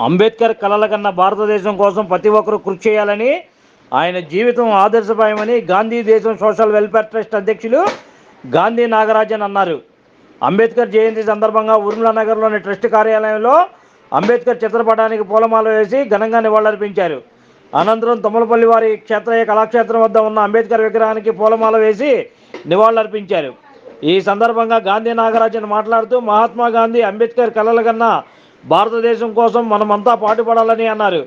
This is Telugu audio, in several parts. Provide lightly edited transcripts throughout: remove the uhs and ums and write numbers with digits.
అంబేద్కర్ కలల కన్నా భారతదేశం కోసం ప్రతి ఒక్కరూ కృషి చేయాలని, ఆయన జీవితం ఆదర్శప్రాయమని గాంధీ దేశం సోషల్ వెల్ఫేర్ ట్రస్ట్ అధ్యక్షులు గాంధీ నాగరాజన్ అన్నారు. అంబేద్కర్ జయంతి సందర్భంగా ఉర్మిళా నగర్లోని ట్రస్ట్ కార్యాలయంలో అంబేద్కర్ చిత్రపటానికి పూలమాల వేసి ఘనంగా నివాళులర్పించారు. అనంతరం తుమ్మలపల్లి వారి క్షేత్రయ్య కళాక్షేత్రం వద్ద ఉన్న అంబేద్కర్ విగ్రహానికి పూలమాల వేసి నివాళులర్పించారు. ఈ సందర్భంగా గాంధీ నాగరాజన్ మాట్లాడుతూ, మహాత్మా గాంధీ అంబేద్కర్ కలల కన్నా భారతదేశం కోసం మనమంతా పాటుపడాలని అన్నారు.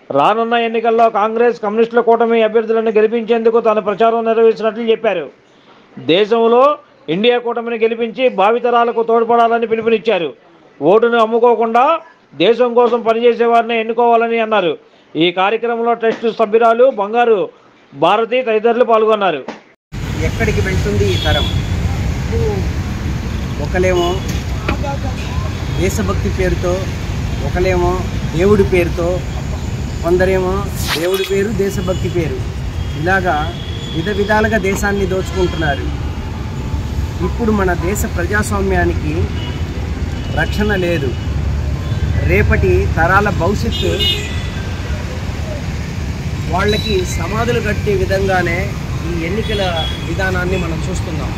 రానున్న ఎన్నికల్లో కాంగ్రెస్ కమ్యూనిస్టుల కూటమి అభ్యర్థులను గెలిపించేందుకు తాను ప్రచారం నిర్వహించినట్లు చెప్పారు. దేశంలో ఇండియా కూటమిని గెలిపించి భావితరాలకు తోడ్పడాలని పిలుపునిచ్చారు. ఓటును అమ్ముకోకుండా దేశం కోసం పనిచేసే వారిని ఎన్నుకోవాలని అన్నారు. ఈ కార్యక్రమంలో ట్రస్ట్ సభ్యురాలు బంగారు భారతి తదితరులు పాల్గొన్నారు. ఎక్కడికి వెళ్తుంది ఈ తరం? ఒకలేమో దేశభక్తి పేరుతో, ఒకలేమో దేవుడి పేరుతో, కొందరేమో దేవుడి పేరు దేశభక్తి పేరు, ఇలాగా విధాలుగా దేశాన్ని దోచుకుంటున్నారు. ఇప్పుడు మన దేశ ప్రజాస్వామ్యానికి రక్షణ లేదు. రేపటి తరాల భవిష్యత్తు వాళ్ళకి సమాధులు కట్టే విధంగానే ఈ ఎన్నికల విధానాన్ని మనం చూస్తున్నాం.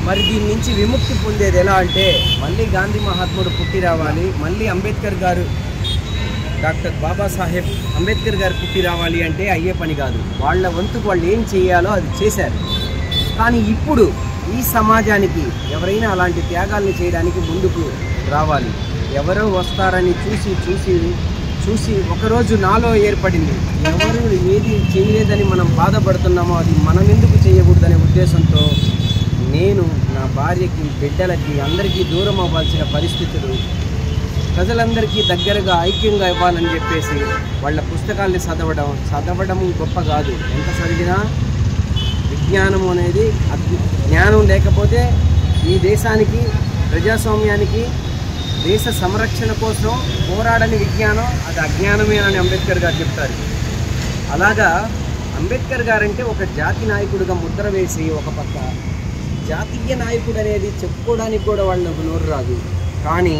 మరి దీని నుంచి విముక్తి పొందేది ఎలా అంటే, మళ్ళీ గాంధీ మహాత్ముడు పుట్టి రావాలి, మళ్ళీ అంబేద్కర్ గారు, డాక్టర్ బాబాసాహెబ్ అంబేద్కర్ గారు పుట్టి రావాలి అంటే అయ్యే పని కాదు. వాళ్ళ వంతుకు వాళ్ళు ఏం చేయాలో అది చేశారు. కానీ ఇప్పుడు ఈ సమాజానికి ఎవరైనా అలాంటి త్యాగాల్ని చేయడానికి ముందుకు రావాలి. ఎవరో వస్తారని చూసి ఒకరోజు నాలో ఏర్పడింది, ఎవరు ఏది చేయలేదని మనం బాధపడుతున్నామో అది మనం ఎందుకు చేయకూడదనే ఉద్దేశంతో నేను నా భార్యకి, బిడ్డలకి అందరికీ దూరం అవ్వాల్సిన పరిస్థితులు, ప్రజలందరికీ దగ్గరగా ఐక్యంగా ఇవ్వాలని చెప్పేసి వాళ్ళ పుస్తకాల్ని చదవడం గొప్ప కాదు. ఎంత చదివినా విజ్ఞానం అనేది, జ్ఞానం లేకపోతే ఈ దేశానికి, ప్రజాస్వామ్యానికి, దేశ సంరక్షణ కోసం పోరాడని విజ్ఞానం అది అజ్ఞానమే అని అంబేద్కర్ గారు చెప్తారు. అలాగా అంబేద్కర్ గారంటే ఒక జాతి నాయకుడిగా ముద్ర వేసి, ఒక పక్క జాతీయ నాయకుడు అనేది చెప్పుకోవడానికి కూడా వాళ్ళకు నోరు రాదు. కానీ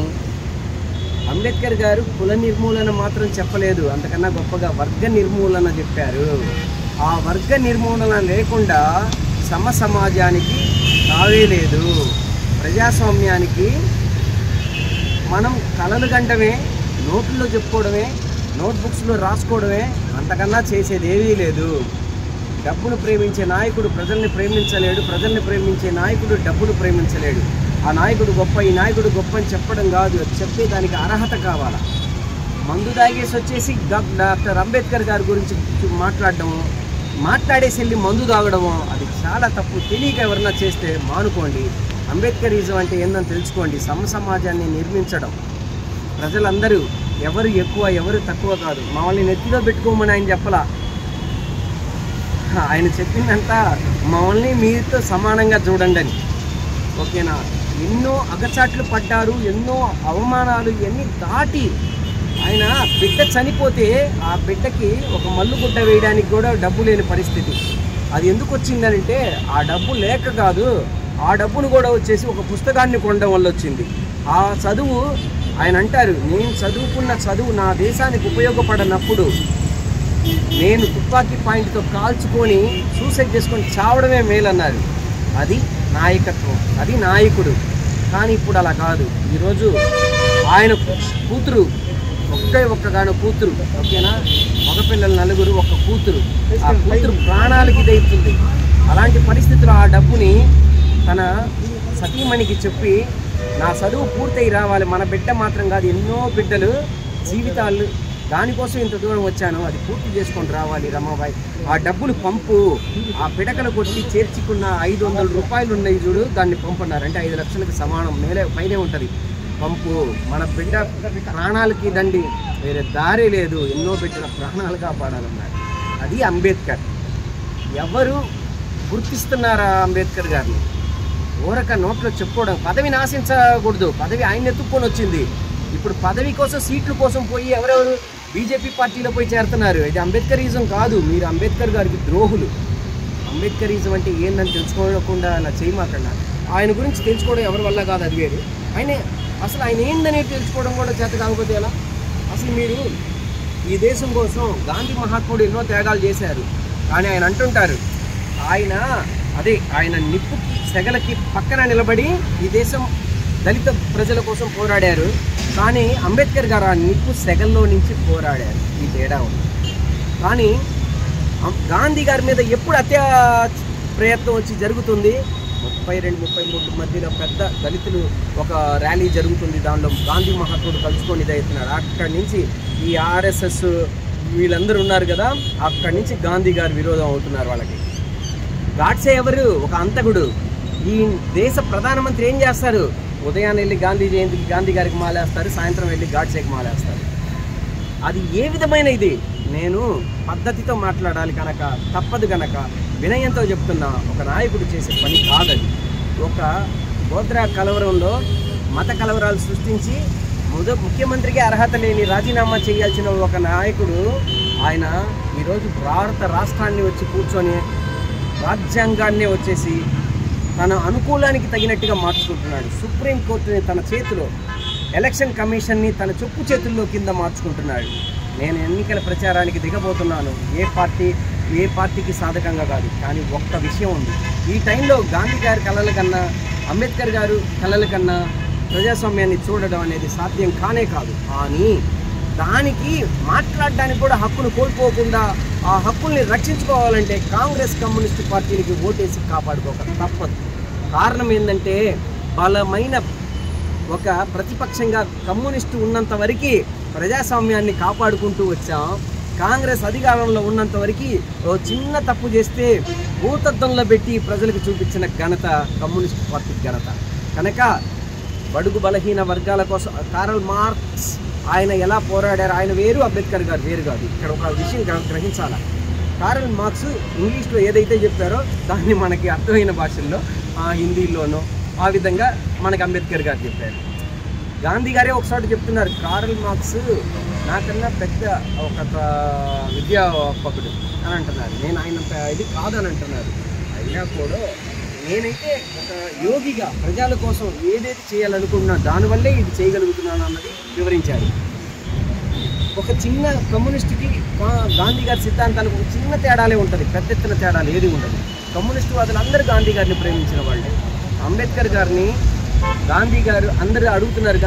అంబేద్కర్ గారు కుల నిర్మూలన మాత్రం చెప్పలేదు, అంతకన్నా గొప్పగా వర్గ నిర్మూలన చెప్పారు. ఆ వర్గ నిర్మూలన లేకుండా సమాజానికి తావే లేదు. ప్రజాస్వామ్యానికి మనం కలలు గంటమే, నోట్లో చెప్పుకోవడమే, నోట్బుక్స్లో రాసుకోవడమే, అంతకన్నా చేసేది ఏమీ లేదు. డబ్బును ప్రేమించే నాయకుడు ప్రజల్ని ప్రేమించలేడు, ప్రజల్ని ప్రేమించే నాయకుడు డబ్బును ప్రేమించలేడు. ఆ నాయకుడు గొప్ప, ఈ నాయకుడు గొప్ప అని చెప్పడం కాదు, అది చెప్పేదానికి అర్హత కావాలా. మందు తాగేసి వచ్చేసి డాక్టర్ అంబేద్కర్ గారి గురించి మాట్లాడడము, మాట్లాడేసి వెళ్ళి మందు తాగడము అది చాలా తప్పు. తెలియక ఎవరన్నా చేస్తే మానుకోండి. అంబేద్కరిజం అంటే ఏందని తెలుసుకోండి. సమాజాన్ని నిర్మించడం, ప్రజలందరూ ఎవరు ఎక్కువ ఎవరు తక్కువ కాదు. మమ్మల్ని నెత్తిలో పెట్టుకోమని ఆయన చెప్పలా. ఆయన చెప్పిందంతా మమ్మల్ని మీతో సమానంగా చూడండి అని. ఓకేనా? ఎన్నో అగచాట్లు పడ్డారు, ఎన్నో అవమానాలు, ఇవన్నీ దాటి ఆయన బిడ్డ చనిపోతే ఆ బిడ్డకి ఒక మల్లుగుడ్డ వేయడానికి కూడా డబ్బు లేని పరిస్థితి. అది ఎందుకు వచ్చిందంటే ఆ డబ్బు లేక కాదు, ఆ డబ్బును కూడా వచ్చేసి ఒక పుస్తకాన్ని కొనడం వల్ల వచ్చింది. ఆ చదువు ఆయన అంటారు, నేను చదువుకున్న చదువు నా దేశానికి ఉపయోగపడనప్పుడు నేను తుపాకీ పాయింట్తో కాల్చుకొని సూసైడ్ చేసుకొని చావడమే మేలన్నారు. అది నాయకత్వం, అది నాయకుడు. కానీ ఇప్పుడు అలా కాదు. ఈరోజు ఆయన కూతురు, ఒక్కగాను కూతురు, ఓకేనా, మగపిల్లలు నలుగురు, ఒక కూతురు, ఆ కూతురు ప్రాణాలకి ఇదవుతుంది. అలాంటి పరిస్థితుల్లో ఆ డబ్బుని తన సతీమణికి చెప్పి నా చదువు పూర్తయి రావాలి, మన బిడ్డ మాత్రం కాదు ఎన్నో బిడ్డలు జీవితాలు, దానికోసం ఇంత దూరం వచ్చాను, అది పూర్తి చేసుకొని రావాలి రమాబాయి, ఆ డబ్బులు పంపు. ఆ పిడకలు కొట్టి చేర్చుకున్న 500 రూపాయలు ఉన్నాయి చూడు, దాన్ని పంపన్నారు. అంటే 5 లక్షలకు సమానం, పైనే ఉంటుంది. పంపు, మన బిడ్డ ప్రాణాలకి దండి, వేరే దారి లేదు, ఎన్నో బిడ్డల ప్రాణాలు కాపాడాలన్నారు. అది అంబేద్కర్. ఎవరు గుర్తిస్తున్నారా అంబేద్కర్ గారిని? ఊరక నోట్లో చెప్పుకోవడం, పదవిని ఆశించకూడదు. పదవి ఆయన ఎత్తుక్కొని వచ్చింది. ఇప్పుడు పదవి కోసం, సీట్ల కోసం పోయి ఎవరెవరు బీజేపీ పార్టీలో పోయి చేరుతున్నారు. ఇది అంబేద్కరిజం కాదు. మీరు అంబేద్కర్ గారికి ద్రోహులు. అంబేద్కరిజం అంటే ఏందని తెలుసుకోకుండా అలా చేయమాకండి. ఆయన గురించి తెలుసుకోవడం ఎవరి వల్ల కాదు, అది వేరు. ఆయన అసలు ఆయన ఏందనేది తెలుసుకోవడం కూడా చేత కాకపోతే ఎలా? అసలు మీరు ఈ దేశం కోసం గాంధీ మహాత్ముడు ఎన్నో త్యాగాలు చేశారు, కానీ ఆయన అంటుంటారు ఆయన నిప్పుకి సెగలకి పక్కన నిలబడి ఈ దేశం దళిత ప్రజల కోసం పోరాడారు, కానీ అంబేద్కర్ గారు ఆ నిప్పు సెగల్లో నుంచి పోరాడారు. ఈ తేడా ఉంది. కానీ గాంధీ గారి మీద ఎప్పుడు హత్య ప్రయత్నం వచ్చి జరుగుతుంది, 32-33 మధ్యలో పెద్ద దళితులు ఒక ర్యాలీ జరుగుతుంది, దానిలో గాంధీ మహాత్ముడు కలుసుకొని ఇదవుతున్నాడు. అక్కడి నుంచి ఈ ఆర్ఎస్ఎస్ వీళ్ళందరూ ఉన్నారు కదా, అక్కడి నుంచి గాంధీ గారు విరోధం అవుతున్నారు వాళ్ళకి. గాడ్సే ఎవరు? ఒక అంతకుడు. ఈ దేశ ప్రధానమంత్రి ఏం చేస్తారు? ఉదయాన్నే వెళ్ళి గాంధీ జయంతికి గాంధీ గారికి మాలేస్తారు, సాయంత్రం వెళ్ళి గాడ్సేకి మాలేస్తారు. అది ఏ విధమైన ఇది? నేను పద్ధతితో మాట్లాడాలి కనుక తప్పదు కనుక వినయంతో చెప్తున్నా, ఒక నాయకుడు చేసే పని కాదది. ఒక గోత్ర కలవరంలో మత కలవరాలు సృష్టించి ముఖ్యమంత్రికి అర్హత లేని రాజీనామా చేయాల్సిన ఒక నాయకుడు ఆయన ఈరోజు భారత రాష్ట్రాన్ని వచ్చి కూర్చొని రాజ్యాంగాన్ని వచ్చేసి తన అనుకూలానికి తగినట్టుగా మార్చుకుంటున్నాడు. సుప్రీంకోర్టుని తన చేతిలో, ఎలక్షన్ కమిషన్ని తన చెప్పు చేతుల్లో కింద మార్చుకుంటున్నాడు. నేను ఎన్నికల ప్రచారానికి దిగబోతున్నాను, ఏ పార్టీకి సాధకంగా కాదు. కానీ ఒక్క విషయం ఉంది, ఈ టైంలో గాంధీ గారి కళల కన్నా అంబేద్కర్ గారు కళల కన్నా ప్రజాస్వామ్యాన్ని చూడడం అనేది సాధ్యం కానే కాదు. కానీ దానికి మాట్లాడడానికి కూడా హక్కును కోల్పోకుండా ఆ హక్కుల్ని రక్షించుకోవాలంటే కాంగ్రెస్ కమ్యూనిస్టు పార్టీలకి ఓటేసి కాపాడుకోక తప్పదు. కారణం ఏంటంటే బలమైన ఒక ప్రతిపక్షంగా కమ్యూనిస్టు ఉన్నంత వరకు ప్రజాస్వామ్యాన్ని కాపాడుకుంటూ వచ్చాం. కాంగ్రెస్ అధికారంలో ఉన్నంత వరకు ఓ చిన్న తప్పు చేస్తే భూతద్దంలో పెట్టి ప్రజలకు చూపించిన ఘనత కమ్యూనిస్ట్ పార్టీ ఘనత. కనుక బడుగు బలహీన వర్గాల కోసం కార్ల్ మార్క్స్ ఆయన ఎలా పోరాడారు, ఆయన వేరు, అంబేద్కర్ గారు వేరు కాదు. ఇక్కడ ఒక విషయం గ్రహించాలి. కార్ల్ మార్క్స్ ఇంగ్లీష్లో ఏదైతే చెప్పారో దాన్ని మనకి అర్థమైన భాషల్లో హిందీలోనో ఆ విధంగా మనకి అంబేద్కర్ గారు చెప్పారు. గాంధీ గారే ఒకసారి చెప్తున్నారు, కార్ల్ మార్క్స్ నాకన్నా పెద్ద ఒక విద్యాపకుడు అని అంటున్నారు. నేను ఆయన ఇది కాదని అంటున్నారు. అయినా కూడా నేనైతే ఒక యోగిగా ప్రజల కోసం ఏదైతే చేయాలనుకుంటున్నా దానివల్లే ఇది చేయగలుగుతున్నాను అన్నది వివరించారు. ఒక చిన్న కమ్యూనిస్టుకి గాంధీ గారి సిద్ధాంతాలకు ఒక చిన్న తేడాలే ఉంటుంది, పెద్ద ఎత్తున తేడాలు ఏది ఉండదు. కమ్యూనిస్టు వాదులందరూ గాంధీ గారిని ప్రేమించిన వాళ్ళే. అంబేద్కర్ గారిని గాంధీ గారు అందరూ అడుగుతున్నారు,